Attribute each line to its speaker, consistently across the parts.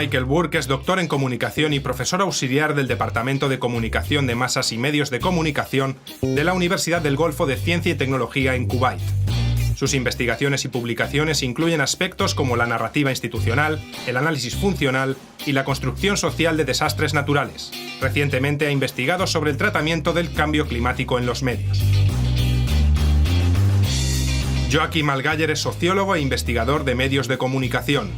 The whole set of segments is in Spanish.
Speaker 1: Michael Burke es doctor en comunicación y profesor auxiliar del Departamento de Comunicación de Masas y Medios de Comunicación de la Universidad del Golfo de Ciencia y Tecnología en Kuwait. Sus investigaciones y publicaciones incluyen aspectos como la narrativa institucional, el análisis funcional y la construcción social de desastres naturales. Recientemente ha investigado sobre el tratamiento del cambio climático en los medios. Joachim Allgeier es sociólogo e investigador de medios de comunicación.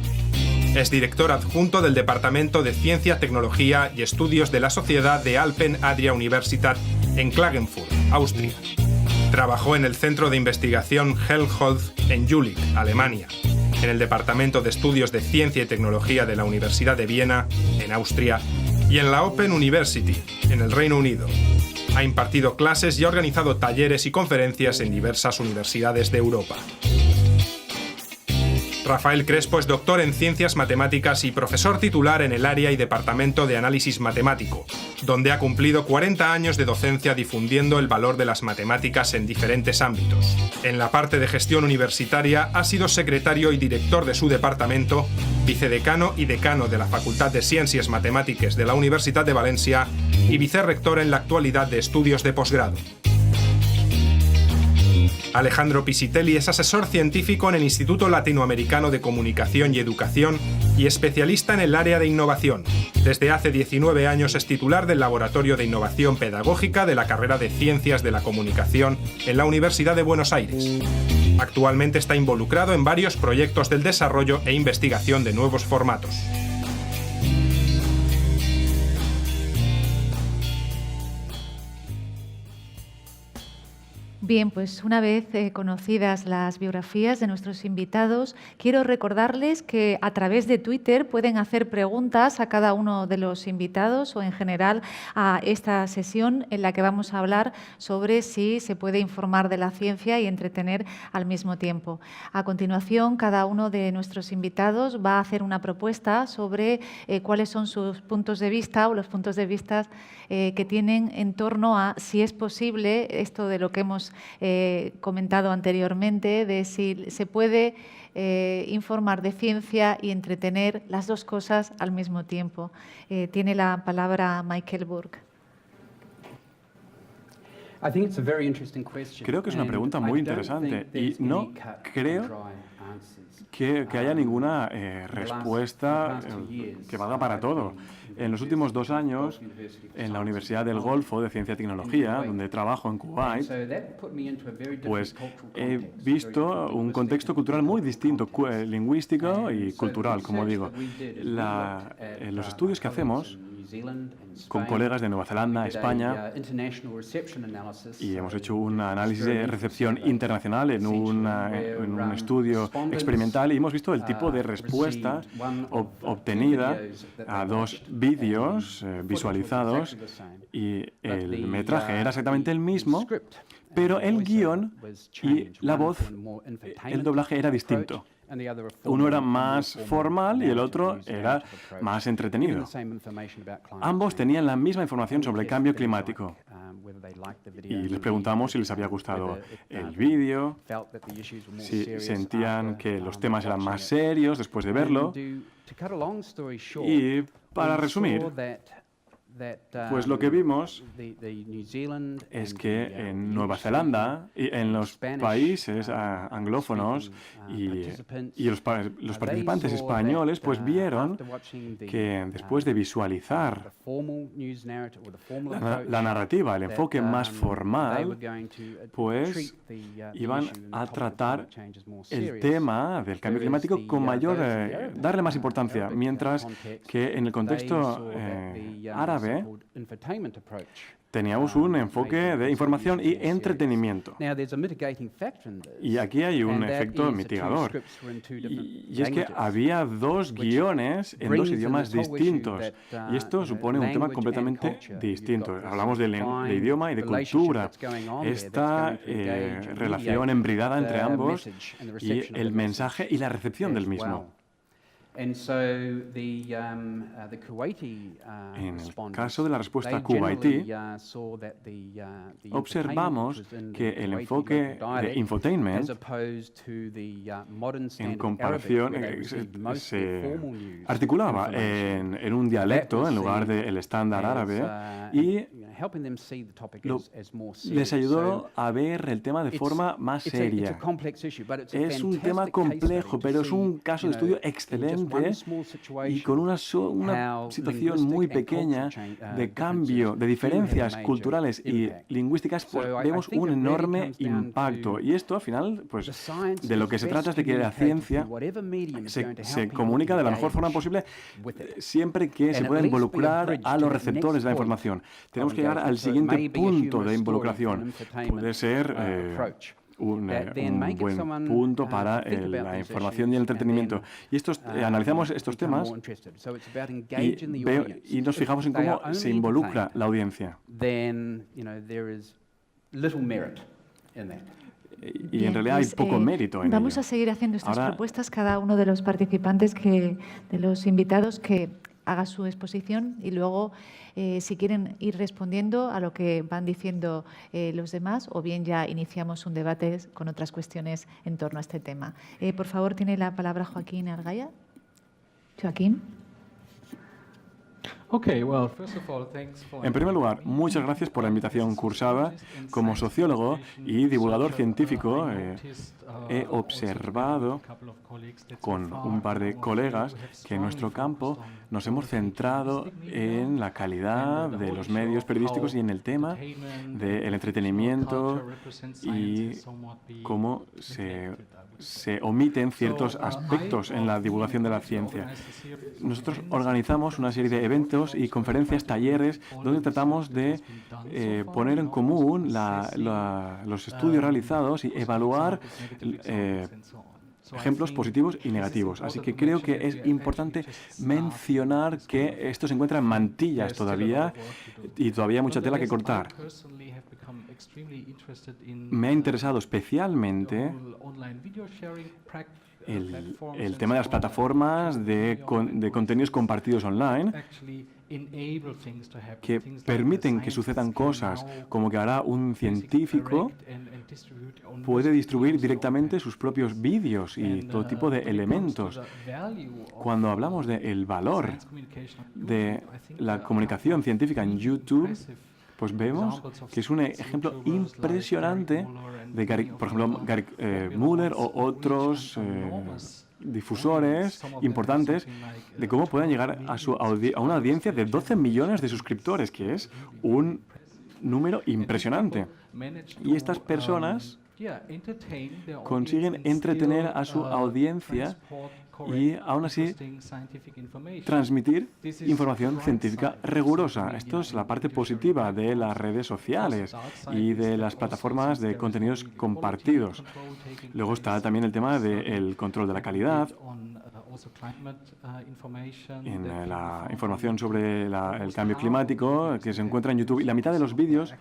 Speaker 1: Es director adjunto del Departamento de Ciencia, Tecnología y Estudios de la Sociedad de Alpen-Adria-Universität en Klagenfurt, Austria. Trabajó en el Centro de Investigación Helmholtz en Jülich, Alemania, en el Departamento de Estudios de Ciencia y Tecnología de la Universidad de Viena, en Austria, y en la Open University, en el Reino Unido. Ha impartido clases y ha organizado talleres y conferencias en diversas universidades de Europa. Rafael Crespo es doctor en Ciencias Matemáticas y profesor titular en el área y departamento de Análisis Matemático, donde ha cumplido 40 años de docencia difundiendo el valor de las matemáticas en diferentes ámbitos. En la parte de gestión universitaria ha sido secretario y director de su departamento, vicedecano y decano de la Facultad de Ciencias Matemátiques de la Universidad de Valencia y vicerrector en la actualidad de estudios de posgrado. Alejandro Pisitelli es asesor científico en el Instituto Latinoamericano de Comunicación y Educación y especialista en el área de innovación. Desde hace 19 años es titular del Laboratorio de Innovación Pedagógica de la carrera de Ciencias de la Comunicación en la Universidad de Buenos Aires. Actualmente está involucrado en varios proyectos del desarrollo e investigación de nuevos formatos.
Speaker 2: Bien, pues una vez conocidas las biografías de nuestros invitados, quiero recordarles que a través de Twitter pueden hacer preguntas a cada uno de los invitados o en general a esta sesión en la que vamos a hablar sobre si se puede informar de la ciencia y entretener al mismo tiempo. A continuación, cada uno de nuestros invitados va a hacer una propuesta sobre cuáles son sus puntos de vista o los puntos de vista que tienen en torno a si es posible esto de lo que hemos comentado anteriormente, de si se puede informar de ciencia y entretener las dos cosas al mismo tiempo. Tiene la palabra Michael Burke.
Speaker 3: Creo que es una pregunta muy interesante y no creo que haya ninguna respuesta que valga para todo. En los últimos 2 años, en la Universidad del Golfo de Ciencia y Tecnología, donde trabajo en Kuwait, pues he visto un contexto cultural muy distinto, lingüístico y cultural, como digo. Los estudios que hacemos con colegas de Nueva Zelanda, España, y hemos hecho un análisis de recepción internacional en un estudio experimental y hemos visto el tipo de respuesta obtenida a 2 vídeos visualizados y el metraje era exactamente el mismo, pero el guión y la voz, el doblaje era distinto. Uno era más formal y el otro era más entretenido. Ambos tenían la misma información sobre el cambio climático. Y les preguntamos si les había gustado el vídeo, si sentían que los temas eran más serios después de verlo. Y para resumir, pues lo que vimos es que en Nueva Zelanda y en los países anglófonos y los participantes españoles pues vieron que después de visualizar la narrativa, el enfoque más formal, pues iban a tratar el tema del cambio climático con darle más importancia, mientras que en el contexto árabe teníamos un enfoque de información y entretenimiento. Y aquí hay un efecto mitigador. Y es que había 2 guiones en 2 idiomas distintos. Y esto supone un tema completamente distinto. Hablamos de idioma y de cultura. Esta relación embridada entre ambos y el mensaje y la recepción del mismo. En el caso de la respuesta kuwaití, observamos que el enfoque de infotainment, en comparación, se articulaba en un dialecto en lugar del estándar árabe y les ayudó a ver el tema de forma más seria. Es un tema complejo, pero es un caso de estudio excelente y con una situación muy pequeña de cambio, de diferencias culturales y lingüísticas, pues, vemos un enorme impacto. Y esto, al final, pues, de lo que se trata es de que la ciencia se comunica de la mejor forma posible siempre que se pueda involucrar a los receptores de la información. Tenemos que llegar al siguiente punto de involucración. Puede ser un buen punto para la información y el entretenimiento. Y analizamos estos temas y nos fijamos en cómo se involucra la audiencia. Y en realidad hay poco mérito en ello.
Speaker 2: Vamos a seguir haciendo estas propuestas. Cada uno de los participantes, de los invitados, que haga su exposición y luego, si quieren ir respondiendo a lo que van diciendo los demás, o bien ya iniciamos un debate con otras cuestiones en torno a este tema. Por favor, tiene la palabra Joaquín Argaya. Joaquín.
Speaker 3: En primer lugar, muchas gracias por la invitación cursada. Como sociólogo y divulgador científico, he observado con un par de colegas que en nuestro campo nos hemos centrado en la calidad de los medios periodísticos y en el tema del entretenimiento y cómo se omiten ciertos aspectos en la divulgación de la ciencia. Nosotros organizamos una serie de eventos y conferencias, talleres, donde tratamos de poner en común los estudios realizados y evaluar ejemplos positivos y negativos. Así que creo que es importante mencionar que esto se encuentra en mantillas todavía y todavía hay mucha tela que cortar. Me ha interesado especialmente el tema de las plataformas de contenidos compartidos online que permiten que sucedan cosas, como que ahora un científico puede distribuir directamente sus propios vídeos y todo tipo de elementos. Cuando hablamos del valor de la comunicación científica en YouTube, pues vemos que es un ejemplo impresionante de, por ejemplo, Gary Muller o otros difusores importantes, de cómo pueden llegar a una audiencia de 12 millones de suscriptores, que es un número impresionante. Y estas personas consiguen entretener a su audiencia y, aún así, transmitir información científica rigurosa. Esto es la parte positiva de las redes sociales y de las plataformas de contenidos compartidos. Luego está también el tema del control de la calidad, en la información sobre el cambio climático que se encuentra en YouTube. Y la mitad de los vídeos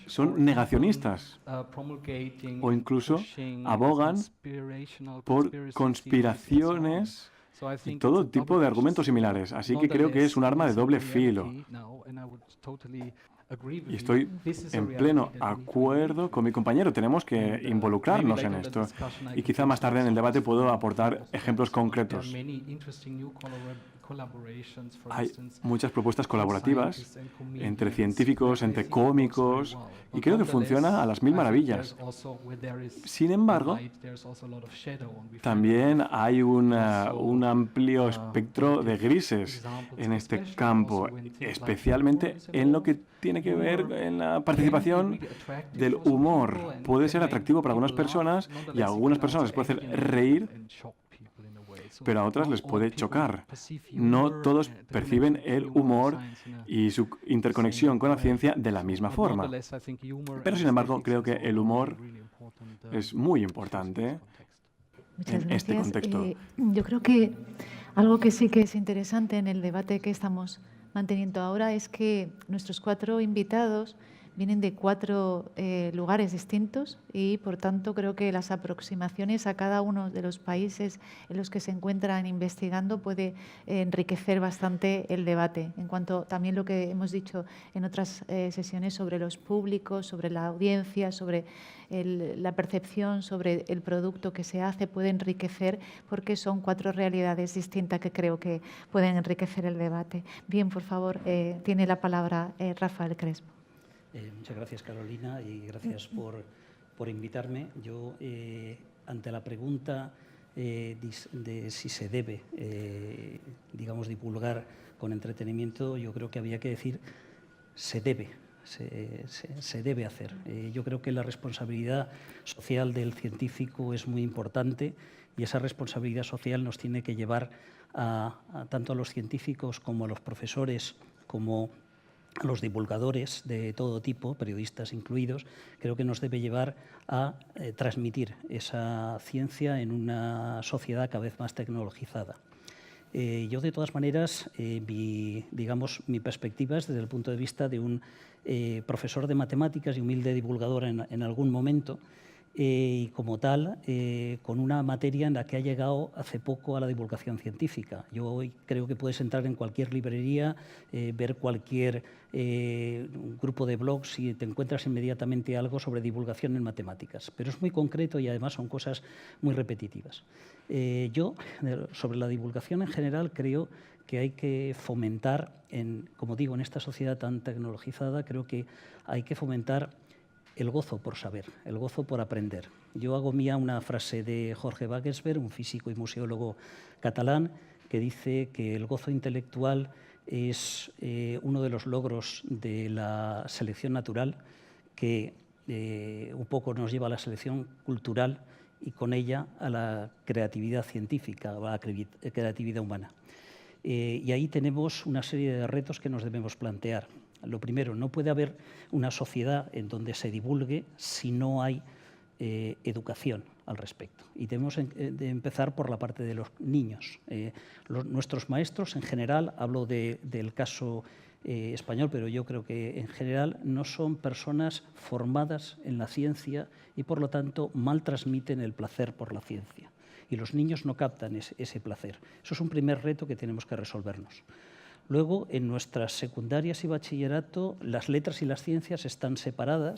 Speaker 3: son negacionistas o incluso abogan por conspiraciones y todo tipo de argumentos similares. Así que creo que es un arma de doble filo. Y estoy en pleno acuerdo con mi compañero. Tenemos que involucrarnos en esto. Y quizá más tarde en el debate puedo aportar ejemplos concretos. Hay muchas propuestas colaborativas entre científicos, entre cómicos, y creo que funciona a las mil maravillas. Sin embargo, también hay un amplio espectro de grises en este campo, especialmente en lo que tiene que ver en la participación del humor. Puede ser atractivo para algunas personas y a algunas personas les puede hacer reír, pero a otras les puede chocar. No todos perciben el humor y su interconexión con la ciencia de la misma forma. Pero, sin embargo, creo que el humor es muy importante en este contexto.
Speaker 2: Yo creo que algo que sí que es interesante en el debate que estamos manteniendo ahora es que nuestros 4 invitados vienen de 4 lugares distintos y, por tanto, creo que las aproximaciones a cada uno de los países en los que se encuentran investigando puede enriquecer bastante el debate. En cuanto también lo que hemos dicho en otras sesiones sobre los públicos, sobre la audiencia, sobre la percepción, sobre el producto que se hace, puede enriquecer porque son 4 realidades distintas que creo que pueden enriquecer el debate. Bien, por favor, tiene la palabra Rafael Crespo.
Speaker 4: Muchas gracias, Carolina, y gracias por invitarme. Yo, ante la pregunta de si se debe, digamos, divulgar con entretenimiento, yo creo que había que decir se debe hacer. Yo creo que la responsabilidad social del científico es muy importante y esa responsabilidad social nos tiene que llevar tanto a los científicos como a los profesores, como a los divulgadores de todo tipo, periodistas incluidos. Creo que nos debe llevar a transmitir esa ciencia en una sociedad cada vez más tecnologizada. Yo, de todas maneras, mi perspectiva es desde el punto de vista de un profesor de matemáticas y humilde divulgador en algún momento, y como tal, con una materia en la que ha llegado hace poco a la divulgación científica. Yo hoy creo que puedes entrar en cualquier librería, ver cualquier grupo de blogs y te encuentras inmediatamente algo sobre divulgación en matemáticas. Pero es muy concreto y además son cosas muy repetitivas. Yo, sobre la divulgación en general, creo que hay que fomentar, como digo, en esta sociedad tan tecnologizada, creo que hay que fomentar el gozo por saber, el gozo por aprender. Yo hago mía una frase de Jorge Wagensberg, un físico y museólogo catalán, que dice que el gozo intelectual es uno de los logros de la selección natural, que un poco nos lleva a la selección cultural y con ella a la creatividad científica, a la creatividad humana. Y ahí tenemos una serie de retos que nos debemos plantear. Lo primero, no puede haber una sociedad en donde se divulgue si no hay educación al respecto. Y tenemos de empezar por la parte de los niños. Nuestros maestros, en general, hablo del caso español, pero yo creo que en general no son personas formadas en la ciencia y, por lo tanto, mal transmiten el placer por la ciencia. Y los niños no captan ese placer. Eso es un primer reto que tenemos que resolvernos. Luego, en nuestras secundarias y bachillerato, las letras y las ciencias están separadas,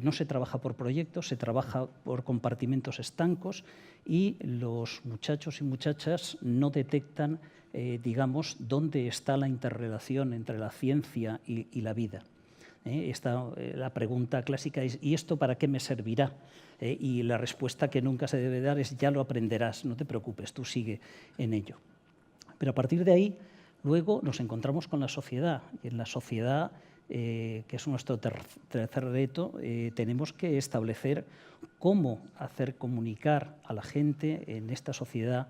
Speaker 4: no se trabaja por proyectos, se trabaja por compartimentos estancos y los muchachos y muchachas no detectan, digamos, dónde está la interrelación entre la ciencia y la vida. La pregunta clásica es ¿y esto para qué me servirá? Y la respuesta que nunca se debe dar es ya lo aprenderás, no te preocupes, tú sigue en ello. Pero a partir de ahí, luego nos encontramos con la sociedad, y en la sociedad, que es nuestro tercer reto, tenemos que establecer cómo hacer comunicar a la gente en esta sociedad,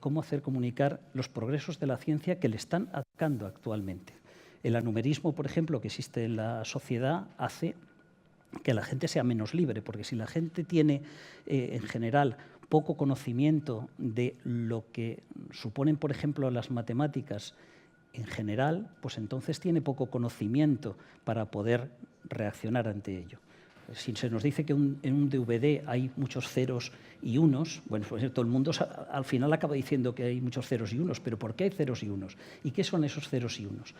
Speaker 4: cómo hacer comunicar los progresos de la ciencia que le están atacando actualmente. El anumerismo, por ejemplo, que existe en la sociedad, hace que la gente sea menos libre, porque si la gente tiene, en general, poco conocimiento de lo que suponen, por ejemplo, las matemáticas en general, pues entonces tiene poco conocimiento para poder reaccionar ante ello. Si se nos dice que en un DVD hay muchos ceros y unos, bueno, pues todo el mundo al final acaba diciendo que hay muchos ceros y unos, pero ¿por qué hay ceros y unos? ¿Y qué son esos ceros y unos?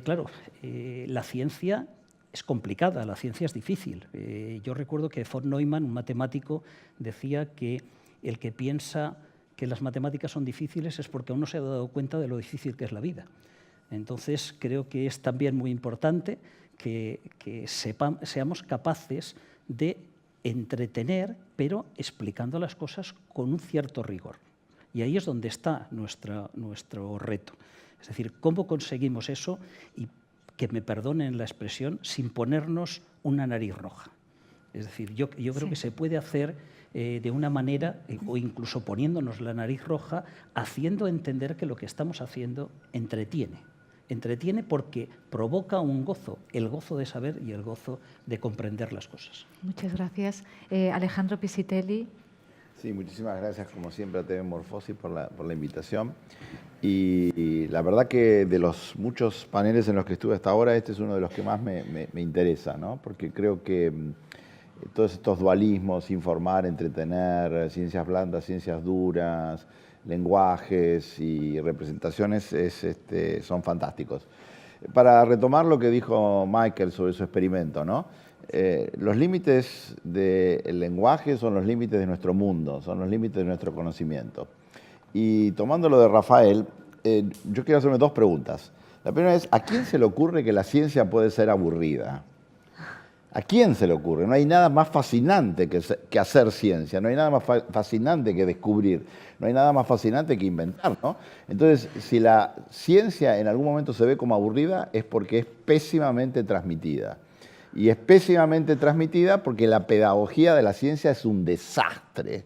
Speaker 4: Claro, la ciencia es complicada, la ciencia es difícil. Yo recuerdo que von Neumann, un matemático, decía que el que piensa que las matemáticas son difíciles es porque aún no se ha dado cuenta de lo difícil que es la vida. Entonces, creo que es también muy importante que seamos capaces de entretener, pero explicando las cosas con un cierto rigor. Y ahí es donde está nuestro reto. Es decir, ¿cómo conseguimos eso? Y que me perdonen la expresión, sin ponernos una nariz roja. Es decir, yo creo que se puede hacer de una manera, o incluso poniéndonos la nariz roja, haciendo entender que lo que estamos haciendo entretiene. Entretiene porque provoca un gozo, el gozo de saber y el gozo de comprender las cosas.
Speaker 2: Muchas gracias. Alejandro Pisitelli.
Speaker 5: Sí, muchísimas gracias, como siempre, a TV Morfosis por la invitación. Y la verdad que de los muchos paneles en los que estuve hasta ahora, este es uno de los que más me interesa, ¿no? Porque creo que todos estos dualismos, informar, entretener, ciencias blandas, ciencias duras, lenguajes y representaciones son fantásticos. Para retomar lo que dijo Michael sobre su experimento, ¿no? Los límites del lenguaje son los límites de nuestro mundo, son los límites de nuestro conocimiento. Y tomando lo de Rafael, yo quiero hacerme dos preguntas. La primera es, ¿a quién se le ocurre que la ciencia puede ser aburrida? ¿A quién se le ocurre? No hay nada más fascinante que hacer ciencia, no hay nada más fascinante que descubrir, no hay nada más fascinante que inventar, ¿no? Entonces, si la ciencia en algún momento se ve como aburrida, es porque es pésimamente transmitida. Y es pésimamente transmitida porque la pedagogía de la ciencia es un desastre.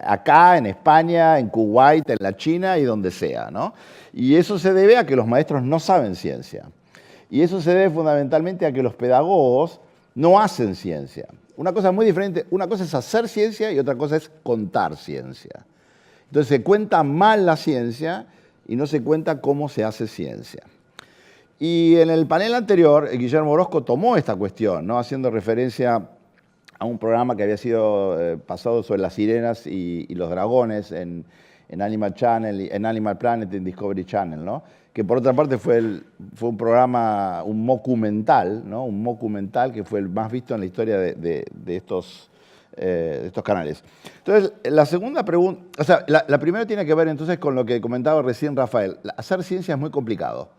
Speaker 5: Acá, en España, en Kuwait, en la China y donde sea, ¿no? Y eso se debe a que los maestros no saben ciencia. Y eso se debe fundamentalmente a que los pedagogos no hacen ciencia. Una cosa muy diferente, una cosa es hacer ciencia y otra cosa es contar ciencia. Entonces se cuenta mal la ciencia y no se cuenta cómo se hace ciencia. Y en el panel anterior, Guillermo Orozco tomó esta cuestión, ¿no? Haciendo referencia a un programa que había sido pasado sobre las sirenas y los dragones en Animal Channel, en Animal Planet, en Discovery Channel, ¿no? Que por otra parte fue un programa, un documental, ¿no? Un documental que fue el más visto en la historia de estos canales. Entonces, la segunda pregunta, o sea, la primera tiene que ver entonces con lo que comentaba recién Rafael. Hacer ciencia es muy complicado.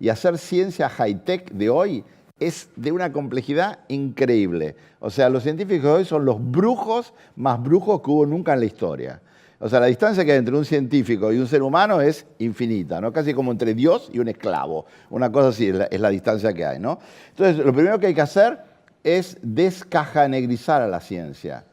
Speaker 5: Y hacer ciencia high-tech de hoy es de una complejidad increíble. O sea, los científicos de hoy son los brujos más brujos que hubo nunca en la historia. O sea, la distancia que hay entre un científico y un ser humano es infinita, ¿no? Casi como entre Dios y un esclavo. Una cosa así es la distancia que hay, ¿no? Entonces, lo primero que hay que hacer es descajanegrizar a la ciencia.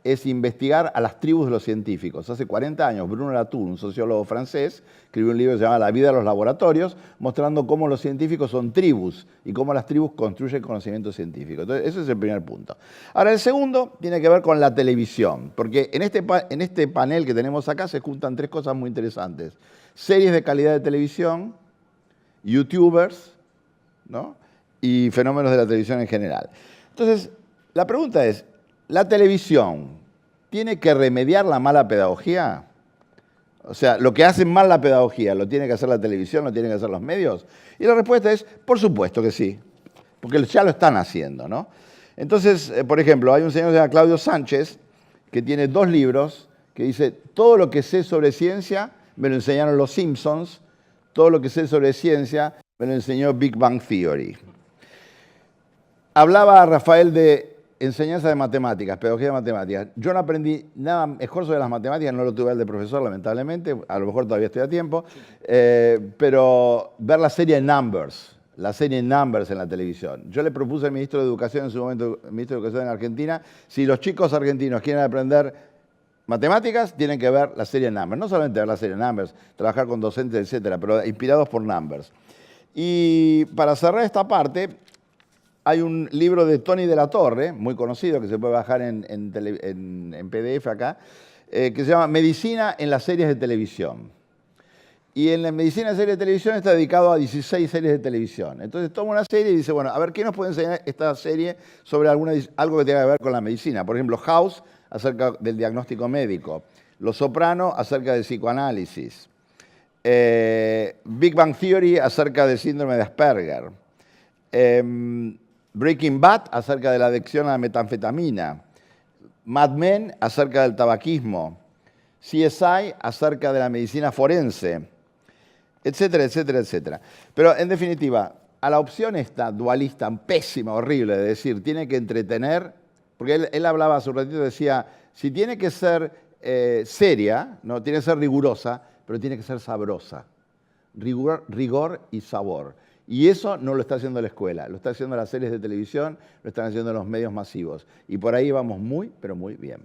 Speaker 5: Es investigar a las tribus de los científicos. Hace 40 años, Bruno Latour, un sociólogo francés, escribió un libro que se llama La vida de los laboratorios, mostrando cómo los científicos son tribus y cómo las tribus construyen conocimiento científico. Entonces, ese es el primer punto. Ahora, el segundo tiene que ver con la televisión, porque en este panel que tenemos acá se juntan tres cosas muy interesantes. Series de calidad de televisión, youtubers, ¿no? Y fenómenos de la televisión en general. Entonces, la pregunta es, ¿la televisión tiene que remediar la mala pedagogía? O sea, ¿lo que hace mal la pedagogía lo tiene que hacer la televisión, lo tienen que hacer los medios? Y la respuesta es, por supuesto que sí, porque ya lo están haciendo, ¿no? Entonces, por ejemplo, hay un señor que se llama Claudio Sánchez, que tiene 2 libros, que dice, todo lo que sé sobre ciencia me lo enseñaron los Simpsons, todo lo que sé sobre ciencia me lo enseñó Big Bang Theory. Hablaba Rafael de enseñanza de matemáticas, pedagogía de matemáticas. Yo no aprendí nada mejor sobre las matemáticas, no lo tuve el de profesor, lamentablemente, a lo mejor todavía estoy a tiempo, pero ver la serie Numbers en la televisión. Yo le propuse al ministro de Educación, en su momento, ministro de Educación en Argentina, si los chicos argentinos quieren aprender matemáticas, tienen que ver la serie Numbers. No solamente ver la serie Numbers, trabajar con docentes, etcétera, pero inspirados por Numbers. Y para cerrar esta parte, hay un libro de Tony de la Torre, muy conocido, que se puede bajar en PDF acá, que se llama Medicina en las series de televisión. Y en la medicina en series de televisión está dedicado a 16 series de televisión. Entonces toma una serie y dice, bueno, a ver, ¿qué nos puede enseñar esta serie sobre algo que tenga que ver con la medicina? Por ejemplo, House, acerca del diagnóstico médico. Los Soprano, acerca del psicoanálisis. Big Bang Theory, acerca del síndrome de Asperger. Breaking Bad, acerca de la adicción a la metanfetamina. Mad Men, acerca del tabaquismo. CSI, acerca de la medicina forense. Etcétera, etcétera, etcétera. Pero, en definitiva, a la opción esta dualista, pésima, horrible, de decir, tiene que entretener, porque él hablaba hace un ratito, decía, si tiene que ser seria, no tiene que ser rigurosa, pero tiene que ser sabrosa. Rigor y sabor. Y eso no lo está haciendo la escuela, lo está haciendo las series de televisión, lo están haciendo los medios masivos. Y por ahí vamos muy, pero muy bien.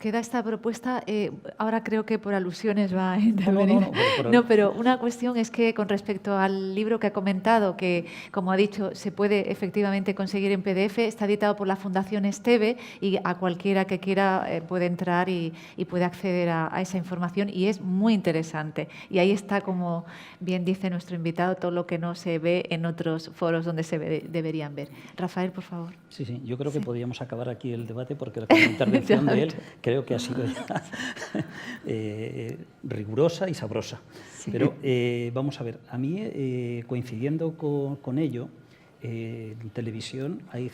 Speaker 2: queda esta propuesta, ahora creo que por alusiones va a intervenir. No, pero una cuestión es que con respecto al libro que ha comentado, que como ha dicho, se puede efectivamente conseguir en PDF, está editado por la Fundación Esteve y a cualquiera que quiera puede entrar y puede acceder a esa información y es muy interesante. Y ahí está, como bien dice nuestro invitado, todo lo que no se ve en otros foros donde se deberían ver. Rafael, por favor.
Speaker 4: Sí, yo creo que podríamos acabar aquí el debate porque la intervención de él creo que ha sido ya rigurosa y sabrosa. Sí. Pero vamos a ver, a mí, coincidiendo con ello, en televisión hay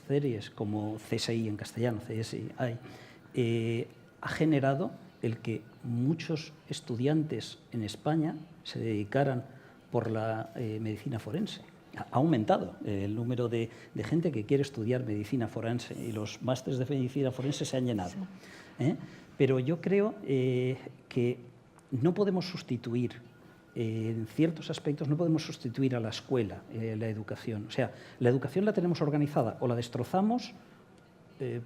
Speaker 4: series como CSI en castellano, CSI, ha generado el que muchos estudiantes en España se dedicaran por la medicina forense. Ha aumentado el número de gente que quiere estudiar medicina forense y los másteres de medicina forense se han llenado. Sí. Pero yo creo que no podemos sustituir, en ciertos aspectos, no podemos sustituir a la escuela, la educación. O sea, la educación la tenemos organizada, o la destrozamos,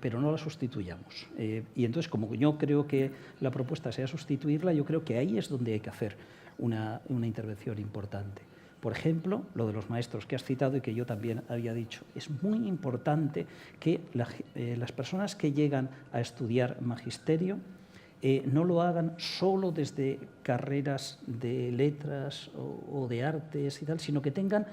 Speaker 4: pero no la sustituyamos. Y entonces, como yo creo que la propuesta sea sustituirla, yo creo que ahí es donde hay que hacer una intervención importante. Por ejemplo, lo de los maestros que has citado y que yo también había dicho. Es muy importante que las personas que llegan a estudiar magisterio no lo hagan solo desde carreras de letras o de artes y tal, sino que tengan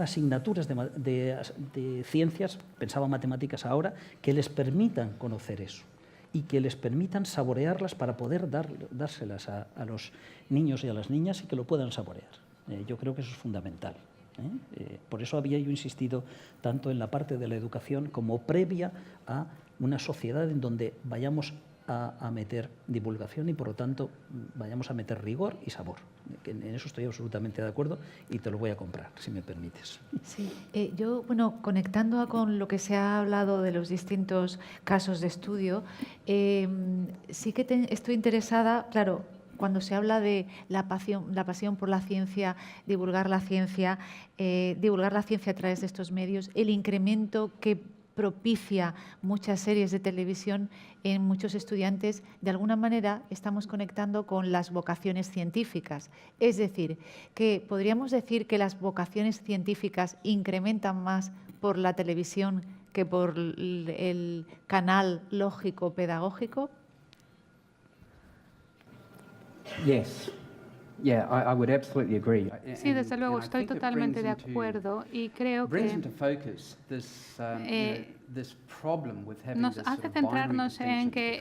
Speaker 4: asignaturas de ciencias, pensaba matemáticas ahora, que les permitan conocer eso y que les permitan saborearlas para poder dárselas a los niños y a las niñas y que lo puedan saborear. Yo creo que eso es fundamental. Por eso había yo insistido tanto en la parte de la educación como previa a una sociedad en donde vayamos a meter divulgación y, por lo tanto, vayamos a meter rigor y sabor. En eso estoy absolutamente de acuerdo y te lo voy a comprar, si me permites.
Speaker 2: Sí, yo, bueno, conectando con lo que se ha hablado de los distintos casos de estudio, sí que estoy interesada, claro, cuando se habla de la pasión por la ciencia, divulgar la ciencia a través de estos medios, el incremento que propicia muchas series de televisión en muchos estudiantes, de alguna manera estamos conectando con las vocaciones científicas. Es decir, que podríamos decir que las vocaciones científicas incrementan más por la televisión que por el canal lógico pedagógico.
Speaker 6: Yes. Yeah, I would absolutely agree.
Speaker 7: Sí, desde luego, estoy totalmente de acuerdo y creo que nos hace centrarnos en que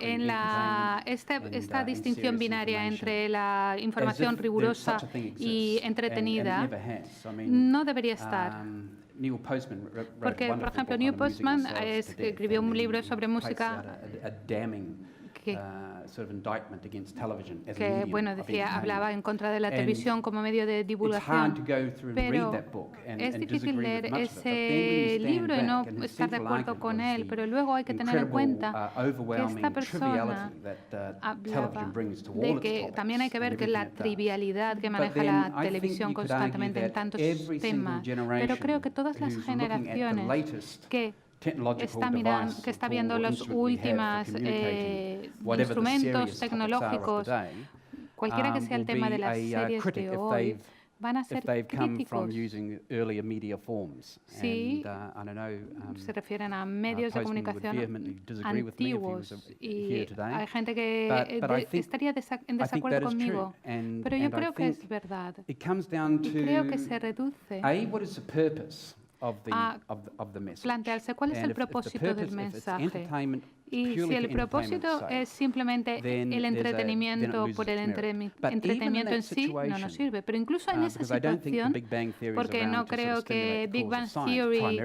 Speaker 7: esta distinción binaria entre la información rigurosa y entretenida no debería estar. Porque, por ejemplo, Neil Postman escribió un libro sobre música que bueno, hablaba en contra de la televisión como medio de divulgación, pero es difícil leer ese libro y no estar de acuerdo con él, pero luego hay que tener en cuenta que esta persona hablaba de que también hay que ver que la trivialidad que maneja la televisión constantemente en tantos temas, pero creo que todas las generaciones que está viendo los últimos instrumentos tecnológicos, cualquiera que sea el tema de las series de hoy, van a ser críticos si se refieren a medios de comunicación antiguos. Y hay gente que estaría en desacuerdo conmigo, pero yo creo que es verdad. Y creo que se reduce a plantearse cuál es el propósito del mensaje. Y si el propósito es simplemente el entretenimiento por el entretenimiento en sí, no nos sirve. Pero incluso en esa situación, porque no creo que Big Bang Theory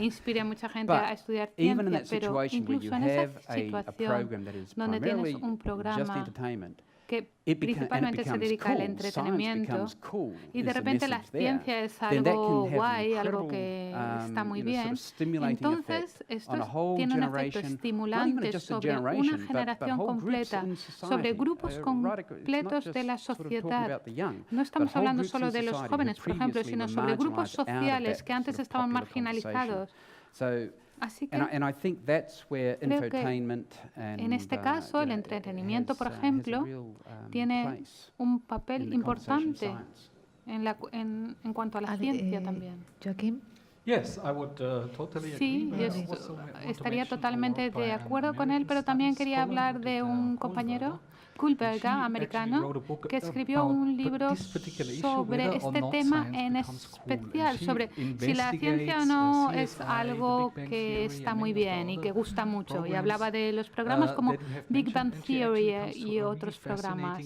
Speaker 7: inspire a mucha gente a estudiar ciencia, pero incluso en esa situación donde tienes un programa que principalmente se dedica al entretenimiento y de repente la ciencia es algo guay, algo que está muy bien, entonces esto tiene un efecto estimulante sobre una generación completa, sobre grupos completos de la sociedad. No estamos hablando solo de los jóvenes, por ejemplo, sino sobre grupos sociales que antes estaban marginalizados. Así que creo que en este caso el entretenimiento, por ejemplo, tiene un papel importante en cuanto a la ciencia también.
Speaker 2: Joaquín.
Speaker 7: Sí, yo estaría totalmente de acuerdo con él, pero también quería hablar de un compañero, Kullberger, americano, que escribió un libro sobre este tema en especial, sobre si la ciencia o no es algo que está muy bien y que gusta mucho. Y hablaba de los programas como Big Bang Theory y otros programas.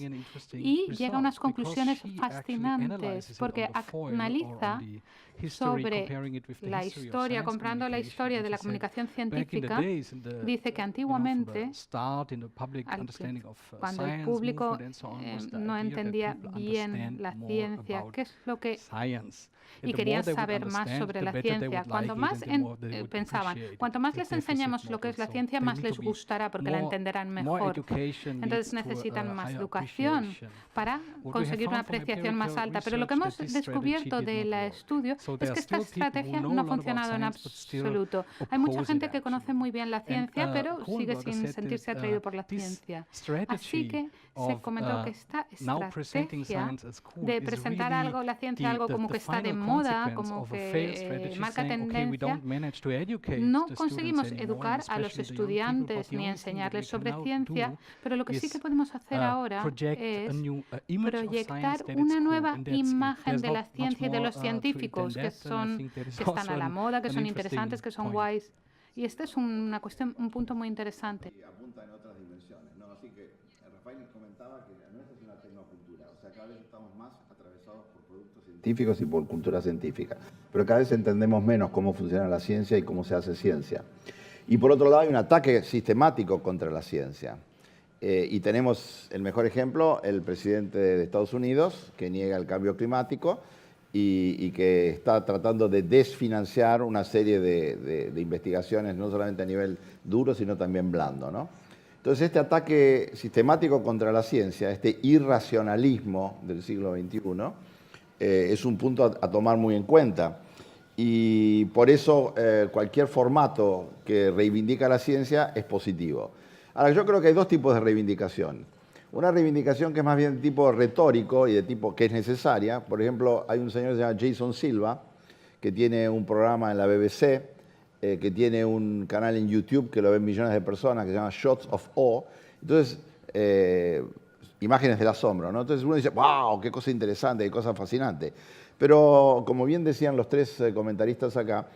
Speaker 7: Y llega a unas conclusiones fascinantes porque analiza sobre la historia, comparando la historia de la comunicación científica, dice que antiguamente, cuando el público no entendía bien la ciencia, qué es lo que... y querían saber más sobre la ciencia. Cuanto más pensaban, cuanto más les enseñamos lo que es la ciencia, más les gustará porque la entenderán mejor. Entonces necesitan más educación para conseguir una apreciación más alta. Pero lo que hemos descubierto del estudio es que esta estrategia no ha funcionado en absoluto. Hay mucha gente que conoce muy bien la ciencia, pero sigue sin sentirse atraído por la ciencia. Así que se comentó que esta estrategia de presentar la ciencia algo como que está de moda, como que marca tendencia, no conseguimos educar a los estudiantes ni enseñarles sobre ciencia, pero lo que sí que podemos hacer ahora es proyectar una nueva imagen de la ciencia y de los científicos que están a la moda, que son interesantes, que son guays. Y este es un punto muy interesante.
Speaker 5: Y apunta en otras dimensiones, ¿no? Así que Rafael comentaba que la nuestra es una tecnocultura, o sea, cada vez estamos más atravesados por productos científicos y por cultura científica, pero cada vez entendemos menos cómo funciona la ciencia y cómo se hace ciencia. Y por otro lado hay un ataque sistemático contra la ciencia. Y tenemos el mejor ejemplo, el presidente de Estados Unidos, que niega el cambio climático y que está tratando de desfinanciar una serie de investigaciones, no solamente a nivel duro, sino también blando, ¿no? Entonces, este ataque sistemático contra la ciencia, este irracionalismo del siglo XXI, es un punto a tomar muy en cuenta. Y por eso cualquier formato que reivindica la ciencia es positivo. Ahora, yo creo que hay dos tipos de reivindicación. Una reivindicación que es más bien de tipo retórico y de tipo que es necesaria. Por ejemplo, hay un señor que se llama Jason Silva, que tiene un programa en la BBC, que tiene un canal en YouTube que lo ven millones de personas, que se llama Shots of Awe. Entonces, imágenes del asombro, ¿no? Entonces uno dice, wow, qué cosa interesante, qué cosa fascinante. Pero, como bien decían los tres comentaristas acá,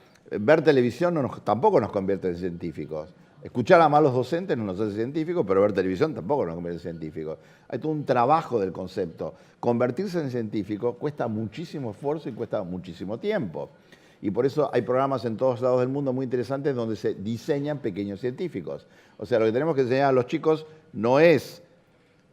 Speaker 5: ver televisión tampoco nos convierte en científicos. Escuchar a malos docentes no nos hace científicos, pero ver televisión tampoco nos convierte en científicos. Hay todo un trabajo del concepto. Convertirse en científico cuesta muchísimo esfuerzo y cuesta muchísimo tiempo. Y por eso hay programas en todos lados del mundo muy interesantes donde se diseñan pequeños científicos. O sea, lo que tenemos que enseñar a los chicos no es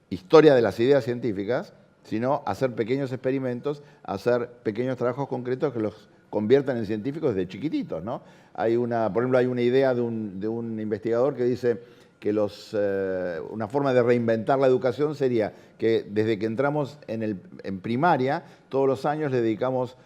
Speaker 5: historia de las ideas científicas, sino hacer pequeños experimentos, hacer pequeños trabajos concretos que los conviertan en científicos desde chiquititos, ¿no? Por ejemplo, hay una idea de un investigador que dice que una forma de reinventar la educación sería que desde que entramos en primaria, todos los años le dedicamos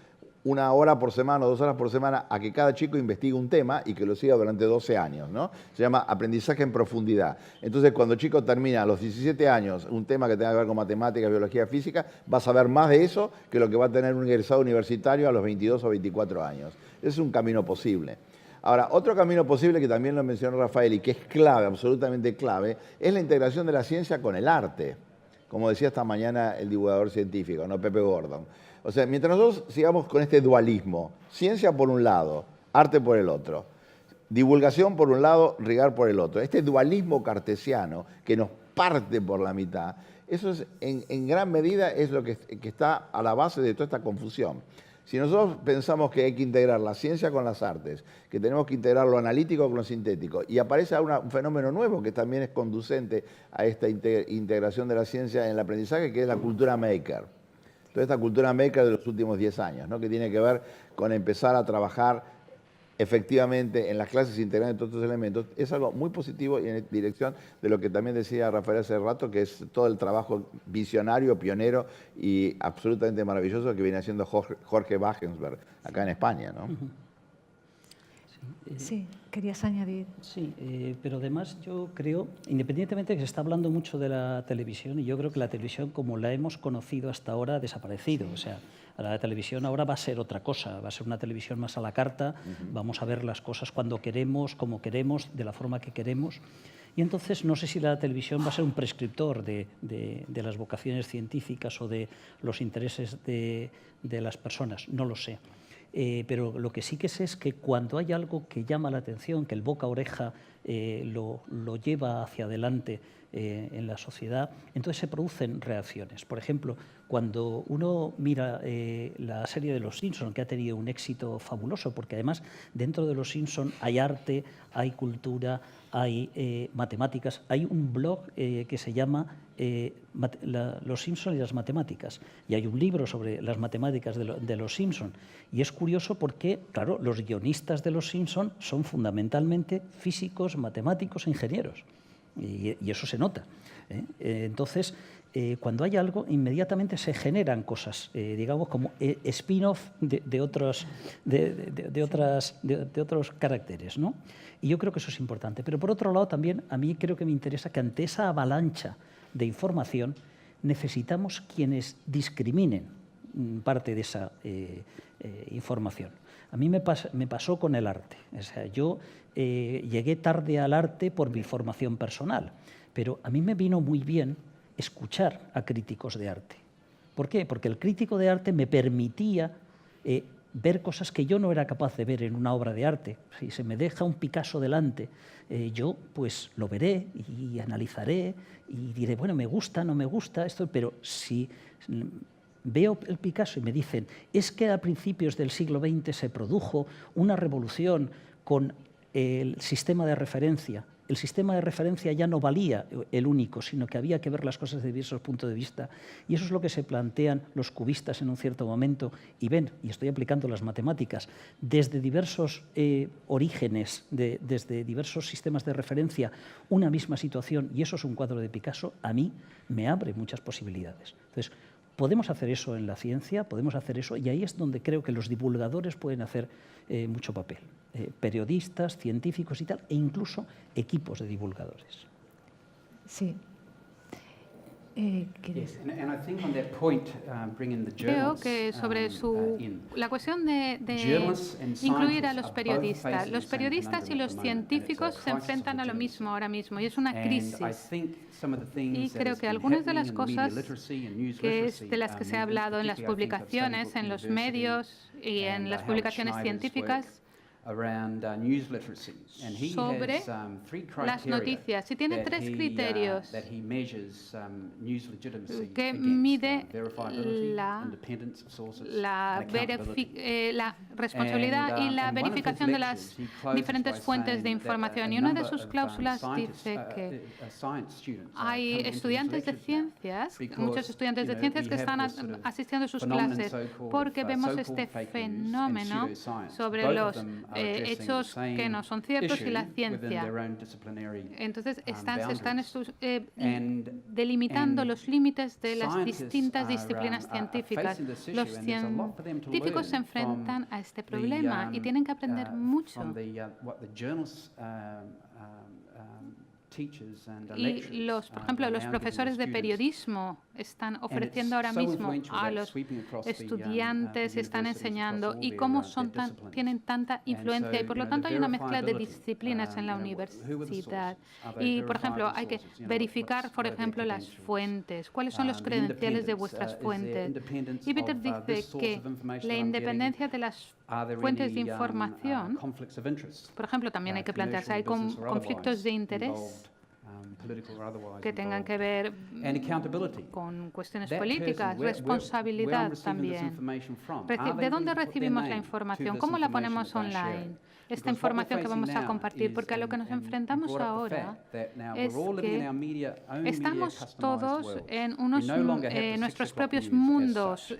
Speaker 5: 1 hora por semana o 2 horas por semana a que cada chico investigue un tema y que lo siga durante 12 años, ¿no? Se llama aprendizaje en profundidad. Entonces, cuando el chico termina a los 17 años un tema que tenga que ver con matemáticas, biología, física, va a saber más de eso que lo que va a tener un egresado universitario a los 22 o 24 años. Ese es un camino posible. Ahora, otro camino posible que también lo mencionó Rafael y que es clave, absolutamente clave, es la integración de la ciencia con el arte. Como decía esta mañana el divulgador científico, ¿no? Pepe Gordon. O sea, mientras nosotros sigamos con este dualismo, ciencia por un lado, arte por el otro, divulgación por un lado, rigar por el otro, este dualismo cartesiano que nos parte por la mitad, eso es, en gran medida es lo que está a la base de toda esta confusión. Si nosotros pensamos que hay que integrar la ciencia con las artes, que tenemos que integrar lo analítico con lo sintético, y aparece un fenómeno nuevo que también es conducente a esta integración de la ciencia en el aprendizaje, que es la cultura maker. Toda esta cultura maker de los últimos 10 años, ¿no? Que tiene que ver con empezar a trabajar efectivamente en las clases integrando todos estos elementos, es algo muy positivo y en dirección de lo que también decía Rafael hace rato, que es todo el trabajo visionario, pionero y absolutamente maravilloso que viene haciendo Jorge Wagensberg acá en España, ¿no?
Speaker 2: Sí, querías añadir.
Speaker 4: Sí, pero además yo creo, independientemente de que se está hablando mucho de la televisión, y yo creo que la televisión como la hemos conocido hasta ahora ha desaparecido. O sea, la televisión ahora va a ser otra cosa, va a ser una televisión más a la carta, vamos a ver las cosas cuando queremos, como queremos, de la forma que queremos. Y entonces no sé si la televisión va a ser un prescriptor de las vocaciones científicas o de los intereses de las personas, no lo sé. Pero lo que sí que sé es que cuando hay algo que llama la atención, que el boca a oreja lo lleva hacia adelante en la sociedad, entonces se producen reacciones. Por ejemplo, cuando uno mira la serie de Los Simpson, que ha tenido un éxito fabuloso, porque además dentro de Los Simpson hay arte, hay cultura, hay matemáticas. Hay un blog que se llama Los Simpson y las matemáticas, y hay un libro sobre las matemáticas de Los Simpson. Y es curioso porque, claro, los guionistas de Los Simpson son fundamentalmente físicos, matemáticos e ingenieros. Y eso se nota. Entonces, cuando hay algo, inmediatamente se generan cosas, digamos, como spin-off de otros caracteres, ¿no? Y yo creo que eso es importante. Pero por otro lado, también a mí creo que me interesa que ante esa avalancha de información necesitamos quienes discriminen parte de esa información. A mí me pasó con el arte. O sea, yo llegué tarde al arte por mi formación personal, pero a mí me vino muy bien escuchar a críticos de arte. ¿Por qué? Porque el crítico de arte me permitía ver cosas que yo no era capaz de ver en una obra de arte. Si se me deja un Picasso delante, yo pues lo veré y analizaré y diré, bueno, me gusta, no me gusta esto, pero si veo el Picasso y me dicen, es que a principios del siglo XX se produjo una revolución con el sistema de referencia. El sistema de referencia ya no valía el único, sino que había que ver las cosas desde diversos puntos de vista. Y eso es lo que se plantean los cubistas en un cierto momento. Y ven, y estoy aplicando las matemáticas, desde diversos orígenes, desde diversos sistemas de referencia, una misma situación, y eso es un cuadro de Picasso, a mí me abre muchas posibilidades. Entonces, podemos hacer eso en la ciencia, podemos hacer eso, y ahí es donde creo que los divulgadores pueden hacer mucho papel. Periodistas, científicos y tal, e incluso equipos de divulgadores.
Speaker 2: Sí.
Speaker 7: Creo que sobre la cuestión de incluir a los periodistas y los científicos se enfrentan a lo mismo ahora mismo, y es una crisis. Y creo que algunas de las cosas de las que se ha hablado en las publicaciones, en los medios y en las publicaciones científicas, sobre las noticias. Y tiene tres criterios que mide la responsabilidad y la verificación de las diferentes fuentes de información. Y una de sus cláusulas dice que hay estudiantes de ciencias, muchos estudiantes de ciencias que están asistiendo a sus clases porque vemos este fenómeno sobre los hechos que no son ciertos y la ciencia. Entonces se están delimitando los límites de las distintas disciplinas científicas. Los científicos se enfrentan a este problema y tienen que aprender mucho. Y por ejemplo, los profesores de periodismo están ofreciendo ahora mismo a los estudiantes, están enseñando, y cómo tienen tanta influencia, y por lo tanto hay una mezcla de disciplinas en la universidad. Y por ejemplo, hay que verificar, por ejemplo, las fuentes. ¿Cuáles son los credenciales de vuestras fuentes? Y Peter dice que la independencia de las fuentes de información, por ejemplo, también hay que plantearse, hay conflictos de interés que tengan que ver con cuestiones políticas, responsabilidad también. ¿De dónde recibimos la información? ¿Cómo la ponemos online? Esta información que vamos a compartir, porque a lo que nos enfrentamos ahora es que estamos todos en nuestros propios mundos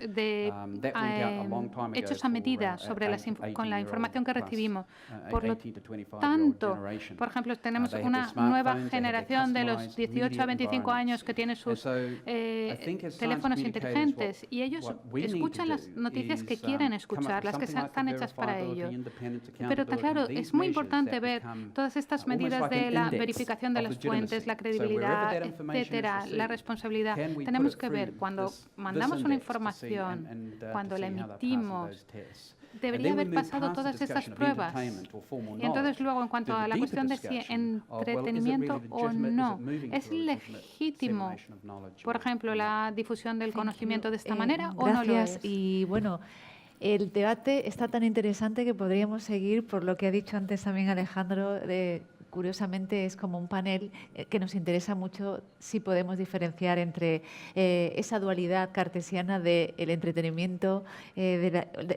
Speaker 7: hechos a medida con la información que recibimos. Por lo tanto, por ejemplo, tenemos una nueva generación de los 18 a 25 años que tiene sus teléfonos inteligentes, y ellos escuchan las noticias que quieren escuchar, las que están hechas para ello. Pero está claro, es muy importante ver todas estas medidas de la verificación de las fuentes, la credibilidad, etcétera, la responsabilidad. Tenemos que ver cuando mandamos una información, cuando la emitimos, debería haber pasado todas estas pruebas. Y entonces luego, en cuanto a la cuestión de si entretenimiento o no, ¿es legítimo, por ejemplo, la difusión del conocimiento de esta manera o no lo es?
Speaker 2: Y bueno, el debate está tan interesante que podríamos seguir por lo que ha dicho antes también Alejandro. Curiosamente es como un panel que nos interesa mucho si podemos diferenciar entre esa dualidad cartesiana del entretenimiento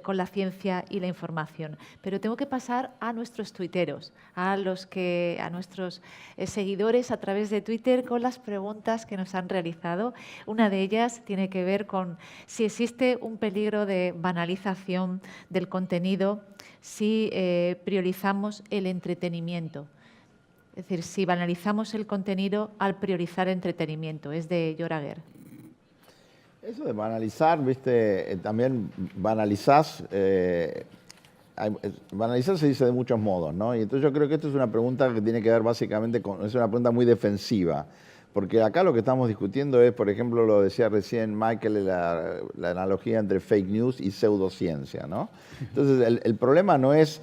Speaker 2: con la ciencia y la información. Pero tengo que pasar a nuestros tuiteros, a nuestros seguidores a través de Twitter con las preguntas que nos han realizado. Una de ellas tiene que ver con si existe un peligro de banalización del contenido si priorizamos el entretenimiento. Es decir, si banalizamos el contenido al priorizar entretenimiento. Es de Jorager.
Speaker 5: Eso de banalizar, ¿viste? También banalizás. Banalizar se dice de muchos modos, ¿no? Y entonces yo creo que esto es una pregunta que tiene que ver básicamente con... Es una pregunta muy defensiva. Porque acá lo que estamos discutiendo es, por ejemplo, lo decía recién Michael, la analogía entre fake news y pseudociencia, ¿no? Entonces, el problema no es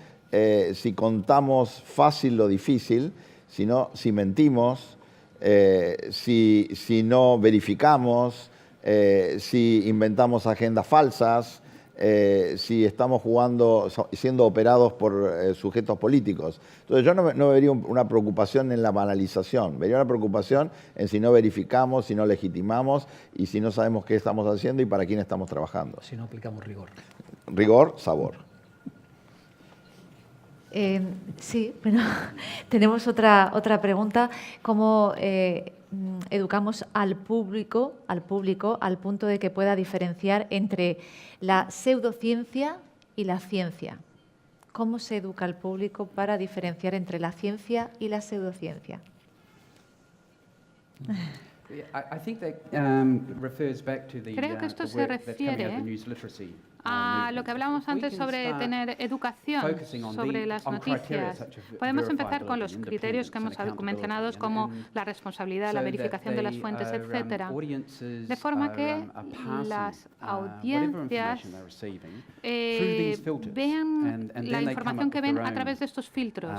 Speaker 5: si contamos fácil lo difícil, sino si mentimos, si no verificamos, si inventamos agendas falsas, si estamos siendo operados por sujetos políticos. Entonces yo no vería una preocupación en la banalización, vería una preocupación en si no verificamos, si no legitimamos y si no sabemos qué estamos haciendo y para quién estamos trabajando.
Speaker 4: Si no aplicamos rigor.
Speaker 5: Rigor, sabor.
Speaker 2: Sí, pero tenemos otra pregunta. ¿Cómo educamos al público al punto de que pueda diferenciar entre la pseudociencia y la ciencia? ¿Cómo se educa al público para diferenciar entre la ciencia y la pseudociencia?
Speaker 7: Creo que esto se refiere a lo que hablábamos antes sobre tener educación sobre las noticias. Podemos empezar con los criterios que hemos mencionado, como la responsabilidad, la verificación de las fuentes, etcétera, de forma que las audiencias vean la información que ven a través de estos filtros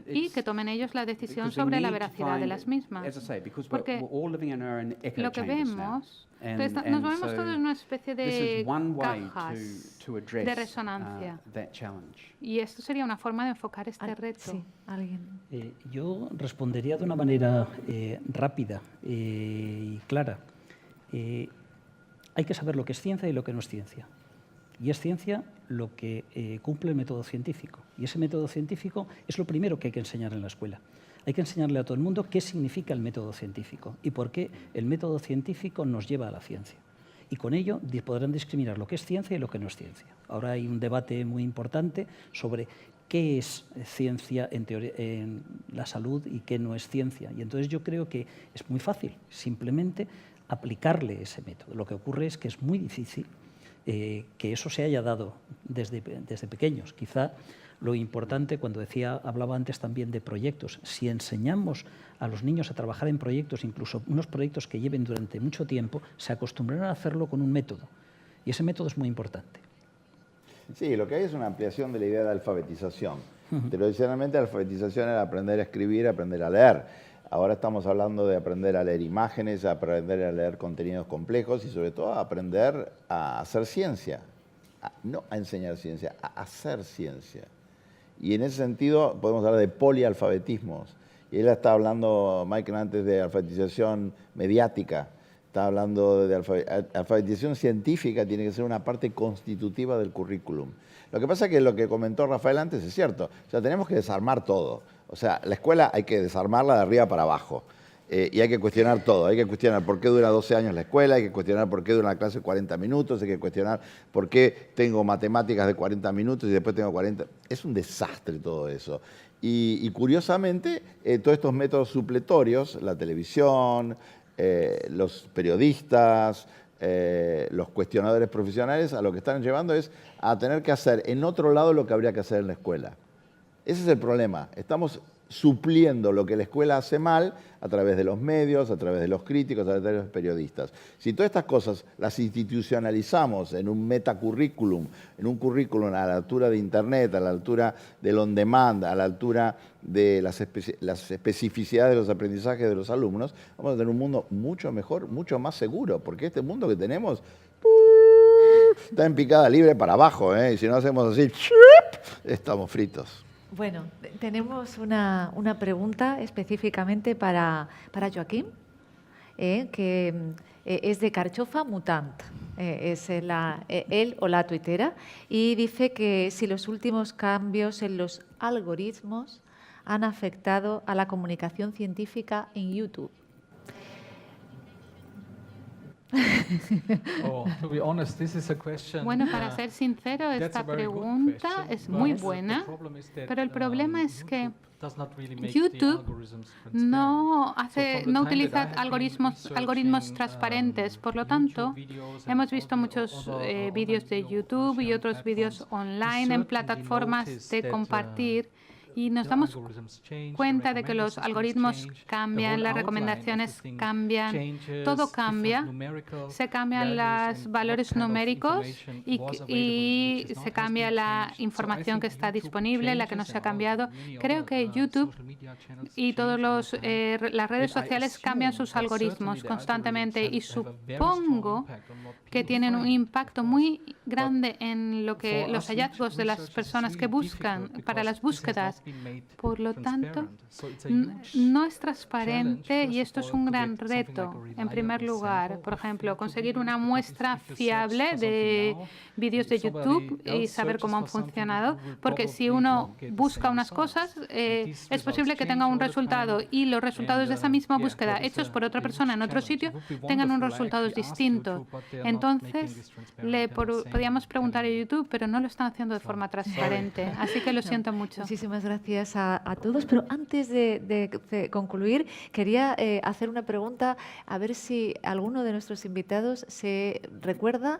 Speaker 7: y que tomen ellos la decisión sobre la veracidad de las mismas. Porque lo que vemos... nos movemos todos en una especie de cajas de resonancia. Y esto sería una forma de enfocar este reto.
Speaker 2: Sí, alguien.
Speaker 4: Yo respondería de una manera rápida y clara. Hay que saber lo que es ciencia y lo que no es ciencia. Y es ciencia lo que cumple el método científico. Y ese método científico es lo primero que hay que enseñar en la escuela. Hay que enseñarle a todo el mundo qué significa el método científico y por qué el método científico nos lleva a la ciencia. Y con ello podrán discriminar lo que es ciencia y lo que no es ciencia. Ahora hay un debate muy importante sobre qué es ciencia en la salud y qué no es ciencia. Y entonces yo creo que es muy fácil simplemente aplicarle ese método. Lo que ocurre es que es muy difícil que eso se haya dado desde pequeños. Quizá lo importante, hablaba antes también de proyectos, si enseñamos a los niños a trabajar en proyectos, incluso unos proyectos que lleven durante mucho tiempo, se acostumbrarán a hacerlo con un método. Y ese método es muy importante.
Speaker 5: Sí, lo que hay es una ampliación de la idea de alfabetización. Tradicionalmente la alfabetización era aprender a escribir, aprender a leer. Ahora estamos hablando de aprender a leer imágenes, aprender a leer contenidos complejos y sobre todo a aprender a hacer ciencia. No a enseñar ciencia, a hacer ciencia. Y en ese sentido podemos hablar de polialfabetismos. Y él está hablando, Michael, antes de alfabetización mediática. Está hablando de alfabetización científica, tiene que ser una parte constitutiva del currículum. Lo que pasa es que lo que comentó Rafael antes es cierto. O sea, tenemos que desarmar todo. O sea, la escuela hay que desarmarla de arriba para abajo. Y hay que cuestionar todo, hay que cuestionar por qué dura 12 años la escuela, hay que cuestionar por qué dura una clase 40 minutos, hay que cuestionar por qué tengo matemáticas de 40 minutos y después tengo 40... Es un desastre todo eso. Y curiosamente, todos estos métodos supletorios, la televisión, los periodistas, los cuestionadores profesionales, a lo que están llevando es a tener que hacer en otro lado lo que habría que hacer en la escuela. Ese es el problema. Estamos supliendo lo que la escuela hace mal a través de los medios, a través de los críticos, a través de los periodistas. Si todas estas cosas las institucionalizamos en un metacurrículum, en un currículum a la altura de Internet, a la altura del on-demand, a la altura de las especificidades de los aprendizajes de los alumnos, vamos a tener un mundo mucho mejor, mucho más seguro, porque este mundo que tenemos está en picada libre para abajo, y si no hacemos así, estamos fritos.
Speaker 2: Bueno, tenemos una pregunta específicamente para Joaquín, que es de Carchofa Mutant, es él o la tuitera, y dice que si los últimos cambios en los algoritmos han afectado a la comunicación científica en YouTube.
Speaker 7: Bueno, para ser sincero, esta pregunta es muy buena, pero el problema es que YouTube no utiliza algoritmos transparentes. Por lo tanto, hemos visto muchos vídeos de YouTube y otros vídeos online en plataformas de compartir. Y nos damos cuenta de que los algoritmos cambian, las recomendaciones cambian, todo cambia, se cambian los valores numéricos y se cambia la información que está disponible, la que no se ha cambiado. Creo que YouTube y todas las redes sociales cambian sus algoritmos constantemente y supongo que tienen un impacto muy grande en los hallazgos de las personas que buscan para las búsquedas. Por lo tanto, no es transparente y esto es un gran reto. En primer lugar, por ejemplo, conseguir una muestra fiable de vídeos de YouTube y saber cómo han funcionado, porque si uno busca unas cosas, es posible que tenga un resultado y los resultados de esa misma búsqueda hechos por otra persona en otro sitio tengan unos resultados distintos. Entonces, podríamos preguntar a YouTube, pero no lo están haciendo de forma transparente. Así que lo siento mucho.
Speaker 2: Muchísimas gracias a todos, pero antes de concluir, quería hacer una pregunta, a ver si alguno de nuestros invitados se recuerda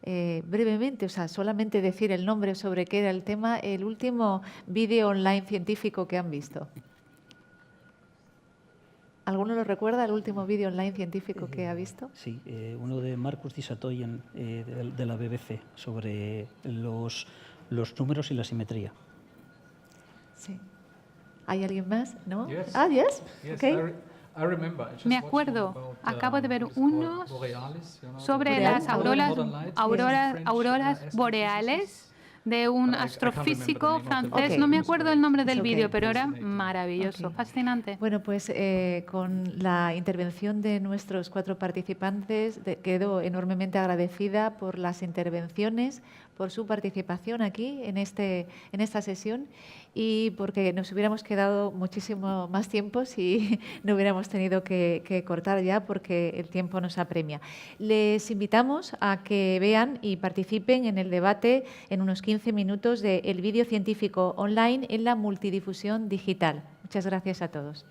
Speaker 2: brevemente, o sea, solamente decir el nombre sobre qué era el tema, el último vídeo online científico que han visto. ¿Alguno lo recuerda, el último vídeo online científico que ha visto?
Speaker 4: Sí, uno de Marcus Disatoyen de la BBC sobre los números y la simetría.
Speaker 2: Sí. ¿Hay alguien más? ¿No? Ah, yes. Okay.
Speaker 7: Me acuerdo, acabo de ver uno sobre las auroras boreales de un astrofísico francés. No me acuerdo el nombre del vídeo, pero era maravilloso, fascinante.
Speaker 2: Bueno, pues con la intervención de nuestros 4 participantes quedo enormemente agradecida por las intervenciones, por su participación aquí en esta sesión y porque nos hubiéramos quedado muchísimo más tiempo si no hubiéramos tenido que cortar ya porque el tiempo nos apremia. Les invitamos a que vean y participen en el debate en unos 15 minutos del vídeo científico online en la multidifusión digital. Muchas gracias a todos.